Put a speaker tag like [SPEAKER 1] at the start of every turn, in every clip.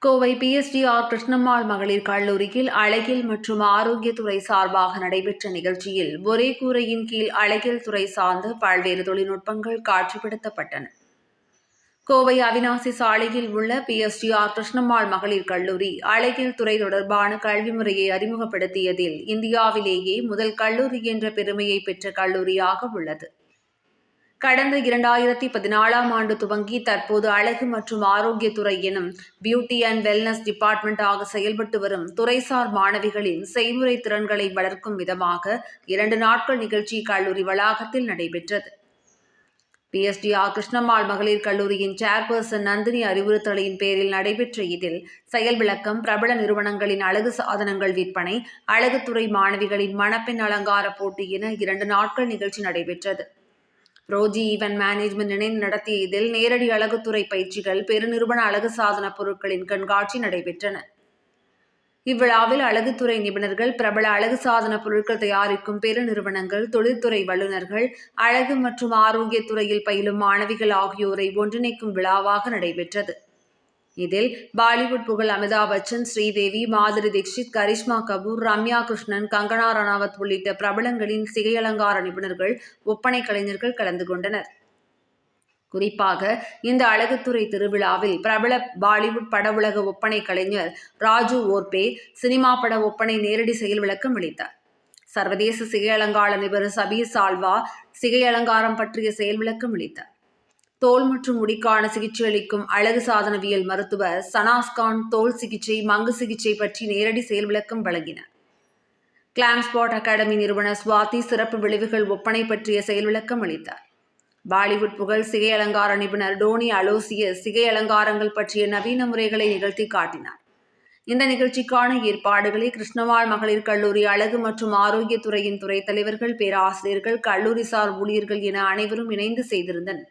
[SPEAKER 1] கோவை பிஎஸ்டிஆர் கிருஷ்ணம்மாள் மகளிர் கல்லூரியில் அழகியல் மற்றும் ஆரோக்கியத்துறை சார்பாக நடைபெற்ற நிகழ்ச்சியில் ஒரே கூரையின் கீழ் அழகியல் துறை சார்ந்த பல்வேறு தொழில்நுட்பங்கள் காட்சிப்படுத்தப்பட்டன. கோவை அவிநாசி சாலையில் உள்ள பிஎஸ்டிஆர் கிருஷ்ணம்மாள் மகளிர் கல்லூரி அழகியல் துறை தொடர்பான கல்வி முறையை அறிமுகப்படுத்தியதில் இந்தியாவிலேயே முதல் கல்லூரி என்ற பெருமையை பெற்ற கல்லூரியாக உள்ளது. கடந்த 2014ஆம் ஆண்டு துவங்கி தற்போது அழகு மற்றும் ஆரோக்கியத்துறை எனும் பியூட்டி அண்ட் வெல்னஸ் டிபார்ட்மெண்டாக செயல்பட்டு வரும் துறைசார் மாணவிகளின் செய்முறை திறன்களை வளர்க்கும் விதமாக 2 நாட்கள் நிகழ்ச்சி கல்லூரி வளாகத்தில் நடைபெற்றது. பிஎஸ்டிஆர் கிருஷ்ணம்மாள் மகளிர் கல்லூரியின் சேர்பர்சன் நந்தினி அறிவுறுத்தலின் பேரில் நடைபெற்ற இதில் செயல் விளக்கம், பிரபல நிறுவனங்களின் அழகு சாதனங்கள் விற்பனை, அழகுத்துறை மாணவிகளின் மணப்பெண் அலங்கார போட்டி என 2 நாட்கள் நிகழ்ச்சி நடைபெற்றது. ரோஜி ஈவென்ட் மேனேஜ்மெண்ட் இணைந்து நடத்திய இதில் நேரடி அழகுத்துறை பயிற்சிகள், பெருநிறுவன அழகு சாதன பொருட்களின் கண்காட்சி நடைபெற்றன. இவ்விழாவில் அழகுத்துறை நிபுணர்கள், பிரபல அழகு சாதன பொருட்கள் தயாரிக்கும் பெருநிறுவனங்கள், தொழில்துறை வல்லுநர்கள், அழகு மற்றும் ஆரோக்கியத்துறையில் பயிலும் மாணவிகள் ஆகியோரை ஒன்றிணைக்கும் விழாவாக நடைபெற்றது. இதில் பாலிவுட் புகழ் அமிதாப் பச்சன், ஸ்ரீதேவி, மாதுரி தீக்ஷித், கரிஷ்மா கபூர், ரம்யா கிருஷ்ணன், கங்கனா ரணாவத் உள்ளிட்ட பிரபலங்களின் சிகை அலங்கார நிபுணர்கள், ஒப்பனை கலைஞர்கள் கலந்து கொண்டனர். குறிப்பாக இந்த அழகுத்துறை திருவிழாவில் பிரபல பாலிவுட் பட உலக ஒப்பனை கலைஞர் ராஜு ஓர்பே சினிமா பட ஒப்பனை நேரடி செயல் விளக்கம் அளித்தார். சர்வதேச சிகை அலங்கார நிபுணர் சபீர் சால்வா சிகை அலங்காரம் பற்றிய செயல் விளக்கம் அளித்தார். தோல் மற்றும் முடிக்கான சிகிச்சை அளிக்கும் அழகு சாதனவியல் மருத்துவர் சனாஸ்கான் தோல் சிகிச்சை, மங்கு சிகிச்சை பற்றி நேரடி செயல் விளக்கம் வழங்கினார். கிளாம்ஸ்பாட் அகாடமி நிறுவனர் சுவாதி சிறப்பு விளைவுகள் ஒப்பனை பற்றிய செயல் விளக்கம் அளித்தார். பாலிவுட் புகழ் சிகை அலங்கார நிபுணர் டோனி அலோசியஸ் சிகை அலங்காரங்கள் பற்றிய நவீன முறைகளை நிகழ்த்தி காட்டினார். இந்த நிகழ்ச்சிக்கான ஏற்பாடுகளை கிருஷ்ணம்மாள் மகளிர் கல்லூரி அழகு மற்றும் ஆரோக்கியத்துறையின் துறை தலைவர்கள், பேராசிரியர்கள், கல்லூரி சார் ஊழியர்கள் என அனைவரும் இணைந்து செய்திருந்தனர்.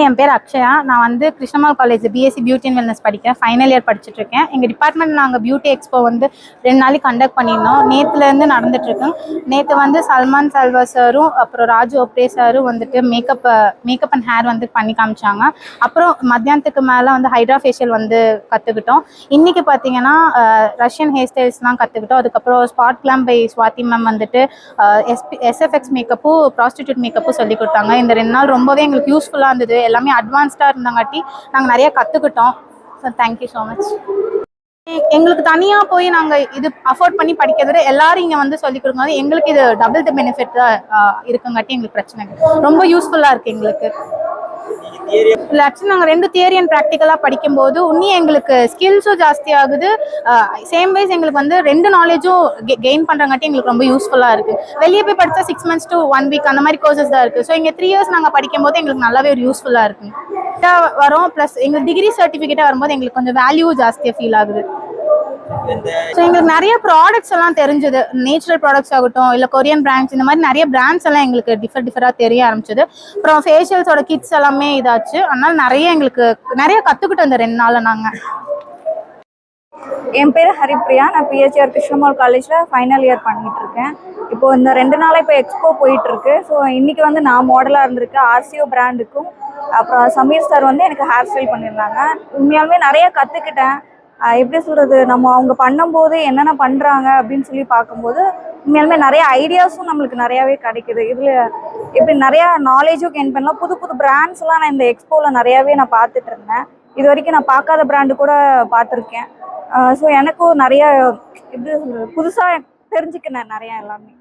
[SPEAKER 2] என் பேர் அக்ஷயா. நான் வந்து Krishnammal college BSc beauty and wellness படிக்கிறேன். ஃபைனல் இயர் படிச்சுட்டு இருக்கேன். எங்கள் டிபார்ட்மெண்ட் நாங்கள் பியூட்டி எக்ஸ்போ வந்து 2 நாளைக்கு கண்டக்ட் பண்ணியிருந்தோம். நேற்றுலேருந்து நடந்துட்டுருக்கோம். நேற்று வந்து சல்மான் சல்வா சாரும் அப்புறம் ராஜு ஒப்டே சாரும் வந்துட்டு மேக்கப் அண்ட் ஹேர் வந்து பண்ணி காமிச்சாங்க. அப்புறம் மத்தியானத்துக்கு மேலே வந்து ஹைட்ரா ஃபேஷியல் வந்து கற்றுக்கிட்டோம். இன்றைக்கி பார்த்தீங்கன்னா ரஷ்யன் ஹேர் ஸ்டைல்ஸ்லாம் கற்றுக்கிட்டோம். அதுக்கப்புறம் spot glam by Swathi ma'am வந்துட்டு எஸ்எஃப்எக்ஸ் மேக்கப்பும் ப்ராஸ்டியூட் மேக்கப்பும் சொல்லி கொடுத்தாங்க. இந்த 2 நாள் ரொம்பவே எங்களுக்கு யூஸ்ஃபுல்லாக இருந்தது. எல்லாமே அட்வான்ஸ்டாக இருந்தங்காட்டி நாங்கள் நிறைய கற்றுக்கிட்டோம். So thank you so much. எங்களுக்கு தனியாக போய் நாங்கள் இது அஃபோர்ட் பண்ணி படிக்கிறத எல்லாரும் இங்கே வந்து சொல்லிக் கொடுக்கும்போது எங்களுக்கு இது டபுள் த பெனிஃபிட் இருக்குங்காட்டி எங்களுக்கு பிரச்சனை ரொம்ப யூஸ்ஃபுல்லாக இருக்குது எங்களுக்கு. இல்லை ஆக்சுவலி நாங்கள் 2 தியரி அண்ட் ப்ராக்டிக்கலாக படிக்கும்போது இன்னும் எங்களுக்கு ஸ்கில்ஸும் ஜாஸ்தி ஆகுது. சேம் வைஸ் எங்களுக்கு வந்து 2 நாலேஜும் கெயின் பண்ணுறங்காட்டி எங்களுக்கு ரொம்ப யூஸ்ஃபுல்லாக இருக்குது. வெளியே போய் படித்தா 6 months to 1 week அந்த மாதிரி கோர்சஸ் தான் இருக்குது. ஸோ இங்கே 3 years நாங்கள் படிக்கும்போது எங்களுக்கு நல்லாவே ஒரு யூஸ்ஃபுல்லாக இருக்குது. வரும் ப்ளஸ் எங்களுக்கு டிகிரி சர்டிஃபிகேட்டாக வரும்போது எங்களுக்கு கொஞ்சம் வேல்யூ ஜாஸ்தியாக ஃபீல் ஆகுது. ஸோ எங்களுக்கு நிறைய ப்ராடக்ட்ஸ் எல்லாம் தெரிஞ்சது. நேச்சுரல் ப்ராடக்ட்ஸ் ஆகட்டும், இல்லை கொரியன் பிராண்ட்ஸ், இந்த மாதிரி நிறைய பிராண்ட்ஸ் எல்லாம் எங்களுக்கு டிஃபராக தெரிய ஆரம்பிச்சது. அப்புறம் ஃபேஷியல்ஸோட கிட்ஸ் எல்லாமே இதாச்சு. அதனால எங்களுக்கு நிறைய கற்றுக்கிட்டோம் இந்த 2 நாளில் நாங்கள்.
[SPEAKER 3] என் பேர் ஹரிப்ரியா. நான் பிஹெச்ஆர் கிருஷ்ணமால் காலேஜில் ஃபைனல் இயர் பண்ணிகிட்டு இருக்கேன். இப்போது இந்த 2 நாளாக இப்போ எக்ஸ்போ போயிட்டுருக்கு. ஸோ இன்றைக்கி வந்து நான் மாடலாக இருந்திருக்கேன். ஆர்சிஓ பிராண்டுக்கும் அப்புறம் சமீர் சார் வந்து எனக்கு ஹேர் ஸ்டைல் பண்ணியிருந்தாங்க. உண்மையாலுமே நிறைய கற்றுக்கிட்டேன். எப்படி சொல்கிறது, நம்ம அவங்க பண்ணும்போது என்னென்ன பண்ணுறாங்க அப்படின்னு சொல்லி பார்க்கும்போது உண்மையாலுமே நிறைய ஐடியாஸும் நம்மளுக்கு நிறையாவே கிடைக்குது. இதில் இப்படி நிறையா நாலேஜும் கெயின் பண்ணலாம். புது புது பிராண்ட்ஸ்லாம் நான் இந்த எக்ஸ்போவில் நிறையாவே நான் பார்த்துட்டு இருந்தேன். இது வரைக்கும் நான் பார்க்காத பிராண்டு கூட பார்த்துருக்கேன். ஸோ எனக்கும் நிறைய எப்படி சொல்கிறது, புதுசாக தெரிஞ்சுக்கினேன் நிறையா எல்லாமே.